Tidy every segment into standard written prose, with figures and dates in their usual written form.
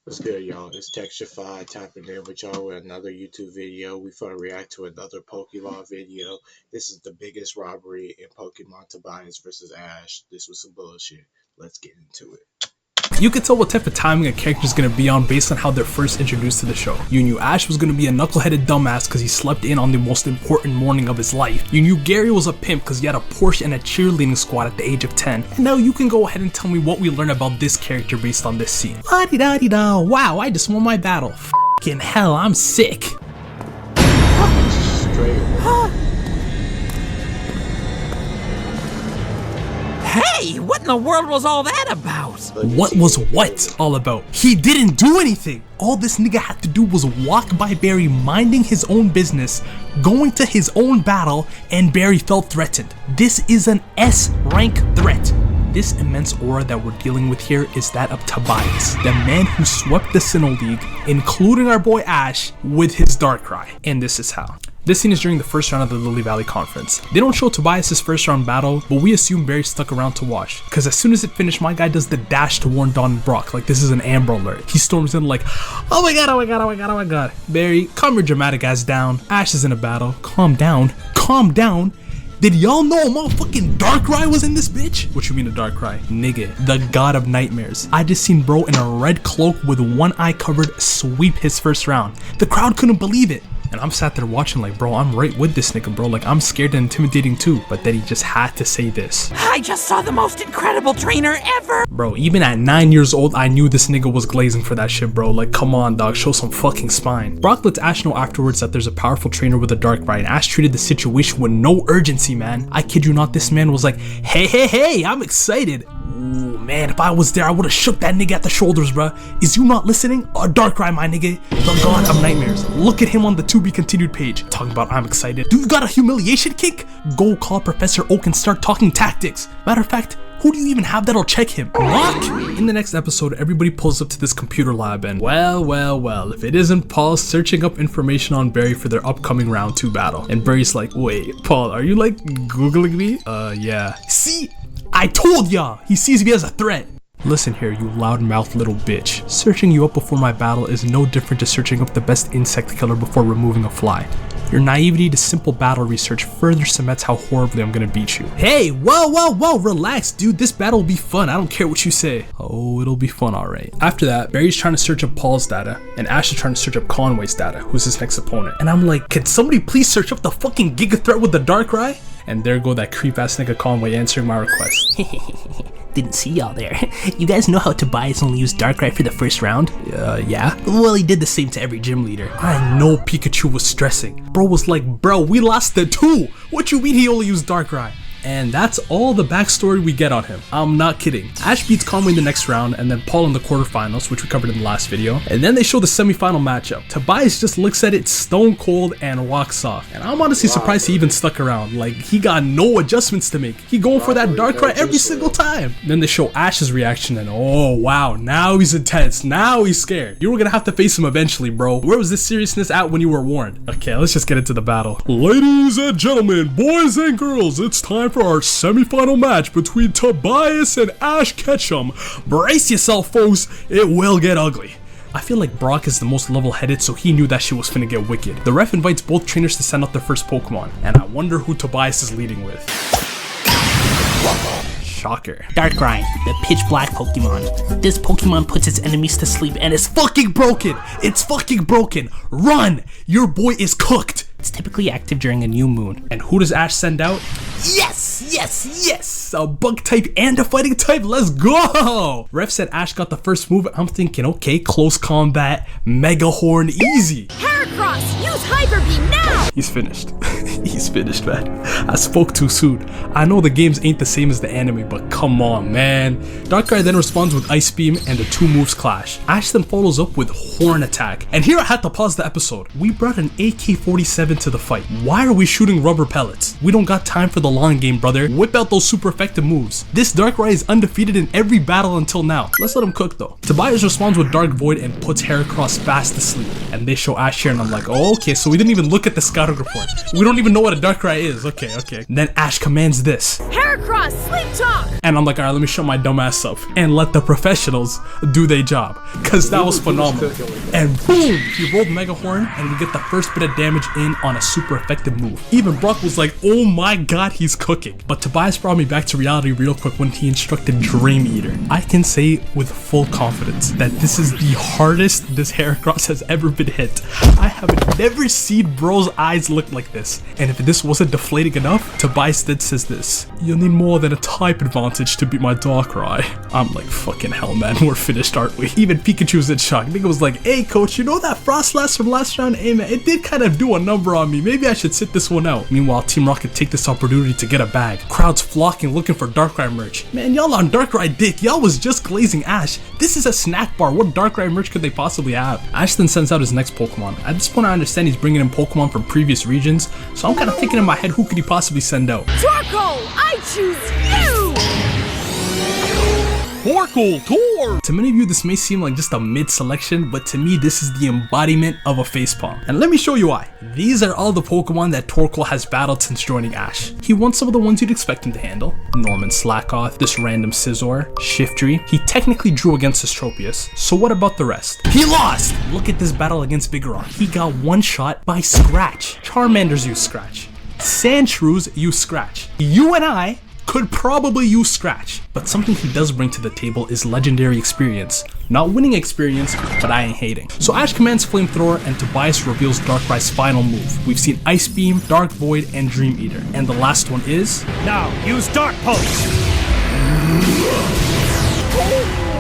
What's good, y'all? It's Texture5 tapping in with y'all with another YouTube video. We finna react to another Pokemon video. This is the biggest robbery in Pokemon Tobias versus Ash. This was some bullshit. Let's get into it. You could tell what type of timing a character is going to be on based on how they're first introduced to the show. You knew Ash was going to be a knuckleheaded dumbass because he slept in on the most important morning of his life. You knew Gary was a pimp because he had a Porsche and a cheerleading squad at the age of 10. And now you can go ahead and tell me what we learn about this character based on this scene. La-di-da-di-da, wow, I just won my battle. F***ing hell, I'm sick. Hey, what in the world was all that about? What was what all about? He didn't do anything. All this nigga had to do was walk by Barry minding his own business, going to his own battle, and Barry felt threatened. This is an S rank threat. This immense aura that we're dealing with here is that of Tobias, the man who swept the Sinnoh League, including our boy Ash, with his Darkrai. And this is how. This scene is during the first round of the Lily Valley Conference. They don't show Tobias' first round battle, but we assume Barry stuck around to watch. Cause as soon as it finished, my guy does the dash to warn Don and Brock like this is an Amber Alert. He storms in like, oh my god, oh my god, oh my god, oh my god. Barry, calm your dramatic ass down. Ash is in a battle. Calm down. Calm down. Did y'all know a motherfucking Darkrai was in this bitch? What you mean a Darkrai? Nigga, the god of nightmares. I just seen bro in a red cloak with one eye covered sweep his first round. The crowd couldn't believe it. And I'm sat there watching like, bro, I'm right with this nigga, bro. Like, I'm scared and intimidating too. But then he just had to say this. I just saw the most incredible trainer ever! Bro, even at 9 years old, I knew this nigga was glazing for that shit, bro. Like, come on, dog, show some fucking spine. Brock lets Ash know afterwards that there's a powerful trainer with a Darkrai, and Ash treated the situation with no urgency, man. I kid you not, this man was like, hey, I'm excited. Ooh, man, if I was there, I would've shook that nigga at the shoulders, bruh. Is you not listening? A Darkrai, my nigga. The god of nightmares. Look at him on the to be continued page. Talking about I'm excited. Do you got a humiliation kick? Go call Professor Oak and start talking tactics. Matter of fact, who do you even have that'll check him? Brock? In the next episode, everybody pulls up to this computer lab and well, if it isn't Paul searching up information on Barry for their upcoming round 2 battle. And Barry's like, wait, Paul, are you like Googling me? Yeah. See? I told y'all! He sees me as a threat! Listen here, you loudmouth little bitch. Searching you up before my battle is no different to searching up the best insect killer before removing a fly. Your naivety to simple battle research further cements how horribly I'm gonna beat you. Hey, whoa, relax, dude. This battle will be fun. I don't care what you say. Oh, it'll be fun, alright. After that, Barry's trying to search up Paul's data, and Ash is trying to search up Conway's data, who's his next opponent. And I'm like, can somebody please search up the fucking Giga Threat with the Darkrai? And there go that creep ass nigga Conway answering my request. Didn't see y'all there. You guys know how Tobias only used Darkrai for the first round? Yeah? Well, he did the same to every gym leader. I know Pikachu was stressing. Bro was like, bro, we lost the 2. What you mean he only used Darkrai? And that's all the backstory we get on him. I'm not kidding. Ash beats Conway in the next round, and then Paul in the quarterfinals, which we covered in the last video. And then they show the semifinal matchup. Tobias just looks at it stone cold and walks off. And I'm honestly surprised he even stuck around. Like, he got no adjustments to make. He going for that Darkrai every single time. Then they show Ash's reaction, and oh wow, now he's intense. Now he's scared. You were gonna have to face him eventually, bro. Where was this seriousness at when you were warned? Okay, let's just get into the battle. Ladies and gentlemen, boys and girls, it's time for our semi-final match between Tobias and Ash Ketchum. Brace yourself, folks, it will get ugly. I feel like Brock is the most level-headed, so he knew that shit was finna get wicked. The ref invites both trainers to send out their first Pokemon, and I wonder who Tobias is leading with. Shocker. Darkrai, the pitch black Pokemon. This Pokemon puts its enemies to sleep and is Fucking broken! It's fucking broken! Run! Your boy is cooked! It's typically active during a new moon. And who does Ash send out? Yes! A bug type and a fighting type, let's go! Ref said Ash got the first move, I'm thinking, okay, close combat, Mega Horn, easy. Heracross, use Hyper Beam now! He's finished. He's finished, man. I spoke too soon. I know the games ain't the same as the anime, but come on, man. Darkrai then responds with Ice Beam and the 2 moves clash. Ash then follows up with Horn Attack. And here I had to pause the episode. We brought an AK-47 to the fight. Why are we shooting rubber pellets? We don't got time for the long game, brother. Whip out those super effective moves. This Darkrai is undefeated in every battle until now. Let's let him cook though. Tobias responds with Dark Void and puts Heracross fast to sleep. And they show Ash here and I'm like, oh, okay, so we didn't even look at the scout battle report. We don't even know what a Darkrai is. Okay. Then Ash commands this. Heracross, sleep talk! And I'm like, alright, let me shut my dumb ass up and let the professionals do their job. Cause that was phenomenal. And boom, he rolled Mega Horn and we get the first bit of damage in on a super effective move. Even Brock was like, oh my god, he's cooking. But Tobias brought me back to reality real quick when he instructed Dream Eater. I can say with full confidence that this is the hardest this Heracross has ever been hit. I have never seen bro's eyes look like this. And if this wasn't deflating enough, Tobias then says this: you'll need more than a type advantage to beat my Darkrai. I'm like, fucking hell, man, we're finished, aren't we? Even Pikachu's in shock. Nigga was like, hey coach, you know that Frostlass from last round? Hey man, it did kind of do a number on me. Maybe I should sit this one out. Meanwhile, Team Rocket take this opportunity to get a bag. Crowds flocking looking for Darkrai merch. Man, y'all on Darkrai dick. Y'all was just glazing Ash. This is a snack bar. What Darkrai merch could they possibly have? Ash then sends out his next Pokemon. At this point, I understand he's bringing in Pokemon from previous regions, so I'm kind of thinking in my head, who could he possibly send out? Torkoal, I choose you! Torkoal Tour! To many of you, this may seem like just a mid-selection, but to me, this is the embodiment of a facepalm. And let me show you why. These are all the Pokemon that Torkoal has battled since joining Ash. He won some of the ones you'd expect him to handle. Norman Slackoth, this random Scizor, Shiftry. He technically drew against Astropius. So what about the rest? He lost! Look at this battle against Big Rock. He got one shot by Scratch. Charmander's used Scratch. Sandshrews use Scratch. You and I could probably use Scratch, but something he does bring to the table is legendary experience. Not winning experience, but I ain't hating. So Ash commands Flamethrower and Tobias reveals Darkrai's final move. We've seen Ice Beam, Dark Void, and Dream Eater. And the last one is... Now, use Dark Pulse!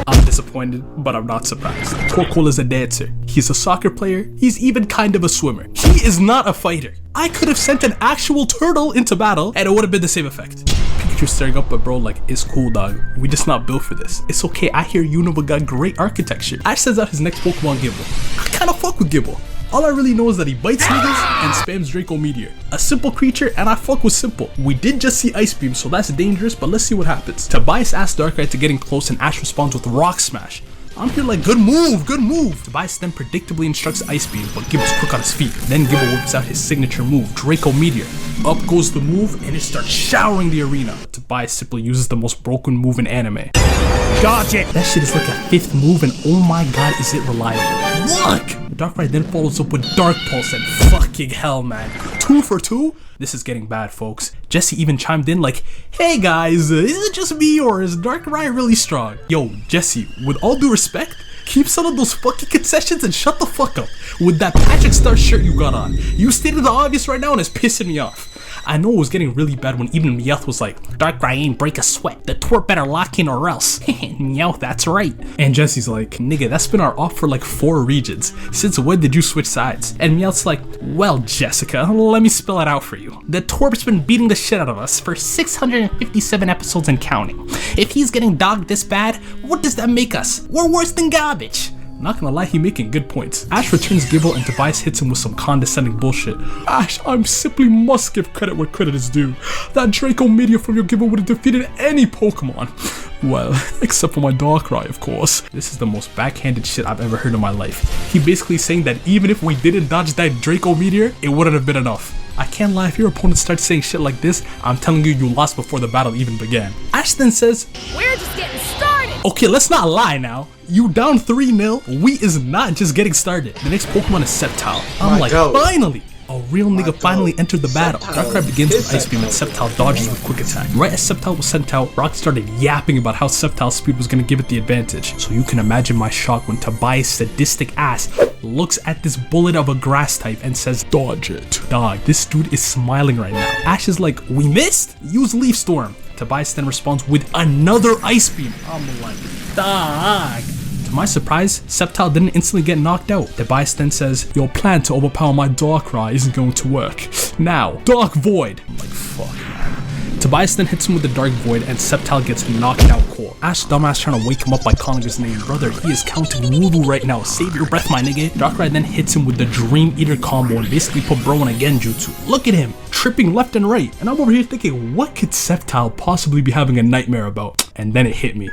I'm disappointed, but I'm not surprised. Torkoal is a dancer. He's a soccer player. He's even kind of a swimmer. He is not a fighter. I could have sent an actual turtle into battle and it would have been the same effect. Pikachu staring up at bro like, it's cool dog, we just not built for this. It's okay, I hear Unova got great architecture. Ash sends out his next Pokemon, Gible. I kinda fuck with Gible. All I really know is that he bites niggas and spams Draco Meteor. A simple creature, and I fuck with simple. We did just see Ice Beam, so that's dangerous, but let's see what happens. Tobias asks Darkrai to get in close and Ash responds with Rock Smash. I'm here like, good move, good move. Tobias then predictably instructs Ice Beam, but Gibble's quick on his feet. Then Gibble whips out his signature move, Draco Meteor. Up goes the move, and it starts showering the arena. Tobias simply uses the most broken move in anime. Dodge it! That shit is like a 5th move, and oh my god, is it reliable. Look! Darkrai then follows up with Dark Pulse, and fucking hell, man. 2 for 2? This is getting bad, folks. Jesse even chimed in like, hey guys, is it just me or is Darkrai really strong? Yo, Jesse, with all due respect, keep some of those fucking concessions and shut the fuck up with that Patrick Star shirt you got on. You stated the obvious right now and it's pissing me off. I know it was getting really bad when even Meowth was like, Darkrai ain't break a sweat, the twerp better lock in or else. Meowth, that's right. And Jesse's like, nigga, that's been our off for like 4 regions. Since when did you switch sides? And Meowth's like, well, Jessica, let me spell it out for you. The twerp's been beating the shit out of us for 657 episodes and counting. If he's getting dogged this bad, what does that make us? We're worse than garbage. Not gonna lie, he making good points. Ash returns Gibble and Tobias hits him with some condescending bullshit. Ash, I simply must give credit where credit is due. That Draco Meteor from your Gibble would have defeated any Pokemon. Well, except for my Darkrai, of course. This is the most backhanded shit I've ever heard in my life. He basically saying that even if we didn't dodge that Draco Meteor, it wouldn't have been enough. I can't lie, if your opponent starts saying shit like this, I'm telling you, you lost before the battle even began. Ash then says, we're just getting started! Okay, let's not lie now. You down 3-0, we is not just getting started. The next Pokemon is Sceptile. I'm like, finally! A real nigga finally entered the battle. Darkrai begins with Ice Beam and Sceptile dodges with Quick Attack. Right as Sceptile was sent out, Rock started yapping about how Sceptile's speed was gonna give it the advantage. So you can imagine my shock when Tobias' sadistic ass looks at this bullet of a grass type and says, dodge it. Dog, this dude is smiling right now. Ash is like, we missed? Use Leaf Storm. Tobias then responds with another Ice Beam. I'm like, dog. To my surprise, Sceptile didn't instantly get knocked out. Tobias then says, your plan to overpower my Darkrai isn't going to work. Now, Dark Void. I'm like, fuck, man. Tobias then hits him with the Dark Void and Sceptile gets knocked out cold. Ash dumbass trying to wake him up by calling his name. Brother, he is counting voodoo right now. Save your breath, my nigga. Darkrai then hits him with the Dream Eater combo and basically put bro in a Genjutsu. Look at him, tripping left and right. And I'm over here thinking, what could Sceptile possibly be having a nightmare about? And then it hit me.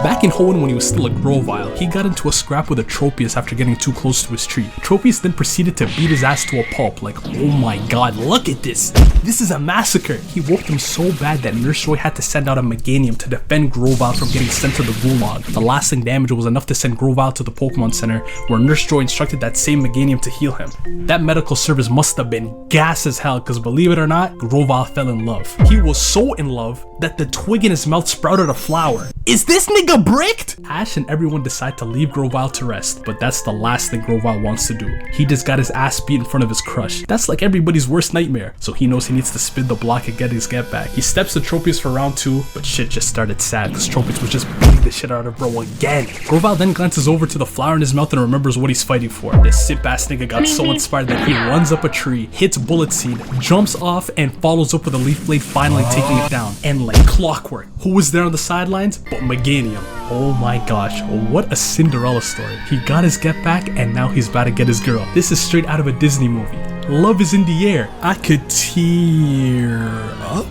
Back in Hoenn when he was still a Grovile, he got into a scrap with Atropius after getting too close to his tree. Atropius then proceeded to beat his ass to a pulp. Like, oh my god, look at this. This is a massacre. He whooped him so bad that Nurse Joy had to send out a Meganium to defend Grovile from getting sent to the Gulag. The lasting damage was enough to send Grovile to the Pokemon Center, where Nurse Joy instructed that same Meganium to heal him. That medical service must have been gas as hell, because believe it or not, Grovile fell in love. He was so in love that the twig in his mouth sprouted a flower. Is this nigga bricked? Ash and everyone decide to leave Grovile to rest, but that's the last thing Grovile wants to do. He just got his ass beat in front of his crush. That's like everybody's worst nightmare, so he knows he needs to spin the block and get his get back. He steps to Tropius for round 2, but shit just started sad because Tropius was just beating the shit out of bro again. Grovile then glances over to the flower in his mouth and remembers what he's fighting for. This simp ass nigga got so inspired that he runs up a tree, hits Bullet Seed, jumps off, and follows up with a Leaf Blade, finally taking it down. And like clockwork, who was there on the sidelines but Meganium? Oh my gosh, what a Cinderella story. He got his get back and now he's about to get his girl. This is straight out of a Disney movie. Love is in the air. I could tear up.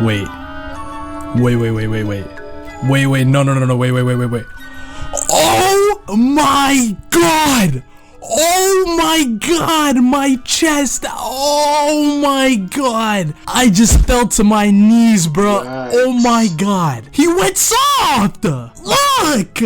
Wait, no, wait. Oh my god! Oh my god, my chest! Oh my god! I just fell to my knees, bro. Yikes. Oh my god. He went soft! Look!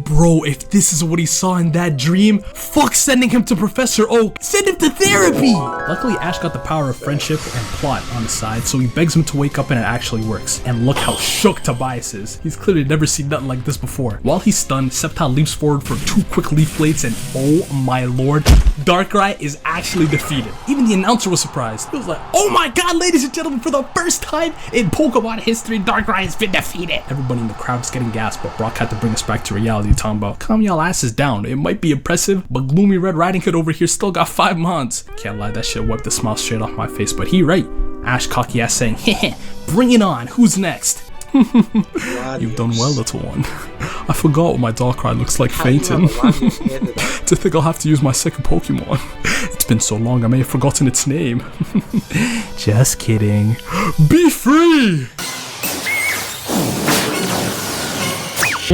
Bro, if this is what he saw in that dream, fuck sending him to Professor Oak. Send him to therapy! Luckily, Ash got the power of friendship and plot on his side, so he begs him to wake up and it actually works. And look how shook Tobias is. He's clearly never seen nothing like this before. While he's stunned, Sceptile leaps forward for 2 quick Leaf Blades and oh my lord, Darkrai is actually defeated. Even the announcer was surprised. He was like, oh my god, ladies and gentlemen, for the first time in Pokemon history, Darkrai has been defeated. Everybody in the crowd was getting gassed, but Brock had to bring us back to reality, talking about, calm y'all asses down. It might be impressive, but Gloomy Red Riding Hood over here still got 5 months. Can't lie, that shit wiped the smile straight off my face, but he right. Ash cocky ass saying, heh, bring it on, who's next? You've done well, little one. I forgot what my Darkrai looks like fainting. To think I'll have to use my second Pokemon. It's been so long I may have forgotten its name. Just kidding. Be free!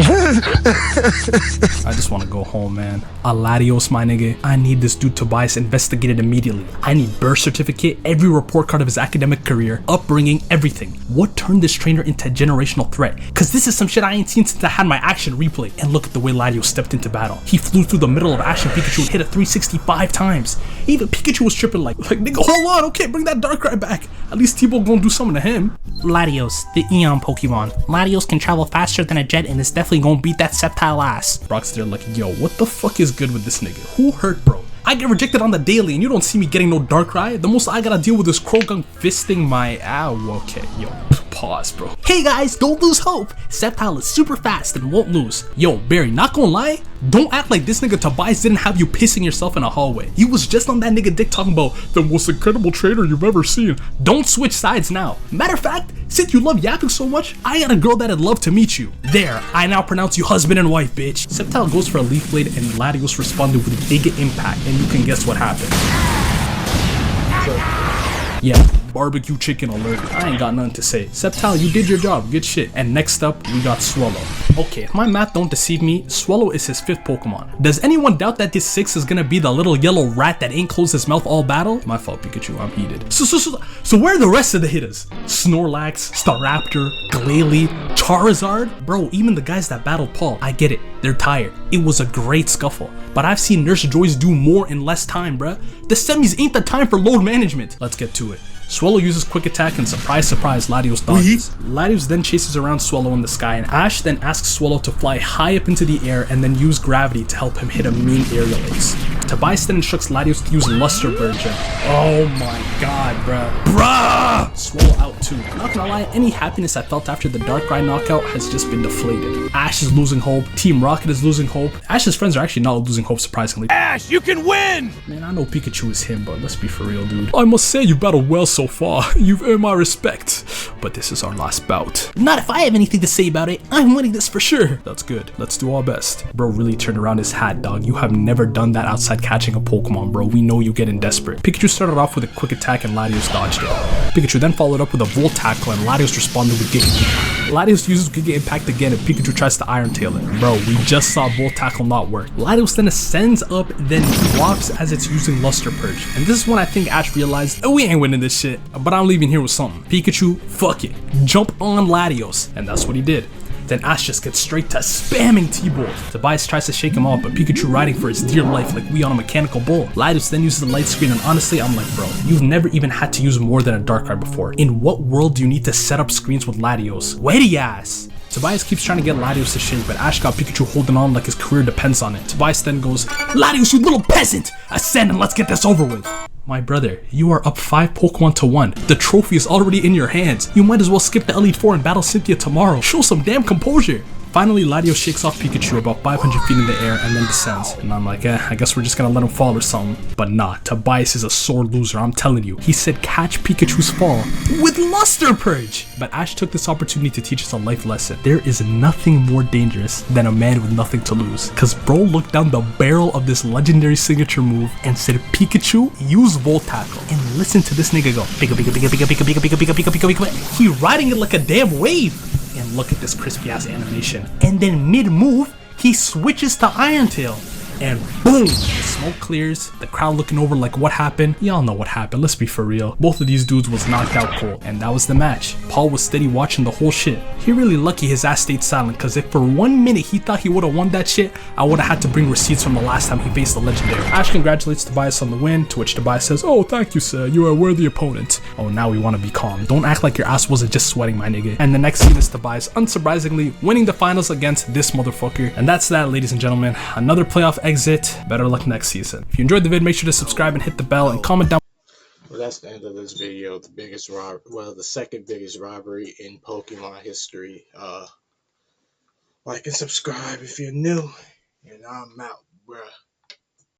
I just want to go home, man. Aladios, my nigga. I need this dude Tobias investigated immediately. I need birth certificate, every report card of his academic career, upbringing, everything. What turned this trainer into a generational threat? Cause this is some shit I ain't seen since I had my action replay. And look at the way Latios stepped into battle. He flew through the middle of Ash and Pikachu and hit a 365 times. Even Pikachu was tripping like nigga, hold on, okay, bring that Darkrai back. At least T-Ball gonna do something to him. Latios, the Eon Pokemon. Latios can travel faster than a jet and is definitely gonna beat that Sceptile ass. Brock's there like, yo, what the fuck is good with this nigga? Who hurt, bro? I get rejected on the daily and you don't see me getting no Darkrai. The most I gotta deal with is Krogan fisting my ow. Okay, yo, pause, bro. Hey guys, don't lose hope. Sceptile is super fast and won't lose. Yo, Barry, not gonna lie, don't act like this nigga Tobias didn't have you pissing yourself in a hallway. He was just on that nigga dick talking about the most incredible trainer you've ever seen. Don't switch sides now. Matter of fact, since you love yapping so much, I got a girl that'd love to meet you. There, I now pronounce you husband and wife, bitch. Sceptile goes for a Leaf Blade and Latios responded with big impact, and you can guess what happened. Yeah, barbecue chicken alert. I ain't got nothing to say. Sceptile, you did your job, good shit. And next up, we got Swallow. Okay, if my math don't deceive me, Swallow is his 5th Pokemon. Does anyone doubt that this 6th is gonna be the little yellow rat that ain't closed his mouth all battle? My fault, Pikachu, I'm heated. So where are the rest of the hitters? Snorlax, Staraptor, Glalie, Charizard? Bro, even the guys that battled Paul, I get it, they're tired. It was a great scuffle, but I've seen Nurse Joyce do more in less time, bruh. The semis ain't the time for load management. Let's get to it. Swallow uses quick attack and surprise, Latios dodges. Latios then chases around Swallow in the sky and Ash then asks Swallow to fly high up into the air and then use gravity to help him hit a mean aerial ace. Tobias then instructs Latios to use Luster Bird Gem. Oh my god, bruh. Swallow out too. Not gonna lie, any happiness I felt after the Darkrai knockout has just been deflated. Ash is losing hope, Team Rocket is losing hope. Ash's friends are actually not losing hope, surprisingly. Ash, you can win! Man, I know Pikachu is him, but let's be for real, dude. I must say you battled well so far. You've earned my respect. But this is our last bout. Not if I have anything to say about it. I'm winning this for sure. That's good. Let's do our best. Bro really turned around his hat, dog. You have never done that outside bad catching a Pokemon, bro. We know you getting desperate. Pikachu started off with a quick attack and Latios dodged it. Pikachu then followed up with a Volt Tackle and Latios responded with Giga Impact. Latios uses Giga Impact again and Pikachu tries to Iron Tail it. Bro, we just saw Volt Tackle not work. Latios then ascends up, then drops as it's using Luster Purge. And this is when I think Ash realized, oh, we ain't winning this shit, but I'm leaving here with something. Pikachu, fuck it. Jump on Latios. And that's what he did. Then Ash just gets straight to spamming T-Bolt. Tobias tries to shake him off, but Pikachu riding for his dear life like we on a mechanical bull. Latios then uses the light screen, and honestly, I'm like, bro, you've never even had to use more than a Darkrai before. In what world do you need to set up screens with Latios? Wetty ass! Tobias keeps trying to get Latios to shake, but Ash got Pikachu holding on like his career depends on it. Tobias then goes, Latios, you little peasant! Ascend and let's get this over with! My brother, you are up 5 Pokemon to 1. The trophy is already in your hands. You might as well skip the Elite Four and battle Cynthia tomorrow. Show some damn composure. Finally, Latios shakes off Pikachu about 500 feet in the air and then descends. And I'm like, I guess we're just gonna let him fall or something. But nah, Tobias is a sore loser, I'm telling you. He said catch Pikachu's fall with Luster Purge! But Ash took this opportunity to teach us a life lesson. There is nothing more dangerous than a man with nothing to lose. Cause bro looked down the barrel of this legendary signature move and said, Pikachu, use Volt Tackle. And listen to this nigga go, Pika Pika Pika Pika Pika Pika Pika Pika Pika Pika Pika. He riding it like a damn wave. And look at this crispy ass animation. And then mid move, he switches to Iron Tail. And boom! The smoke clears, the crowd looking over like what happened. Y'all know what happened, let's be for real. Both of these dudes was knocked out cold, and that was the match. Paul was steady watching the whole shit. He really lucky his ass stayed silent, cause if for 1 minute he thought he would've won that shit, I would've had to bring receipts from the last time he faced the legendary. Ash congratulates Tobias on the win, to which Tobias says, oh, thank you sir, you are a worthy opponent. Oh, now we wanna be calm. Don't act like your ass wasn't just sweating, my nigga. And the next scene is Tobias, unsurprisingly, winning the finals against this motherfucker. And that's that, ladies and gentlemen. Another playoff exit. Better luck next season. If you enjoyed the vid, make sure to subscribe and hit the bell and comment down. Well, that's the end of this video. The second biggest robbery in Pokemon history. Like and subscribe if you're new. And I'm out, bruh.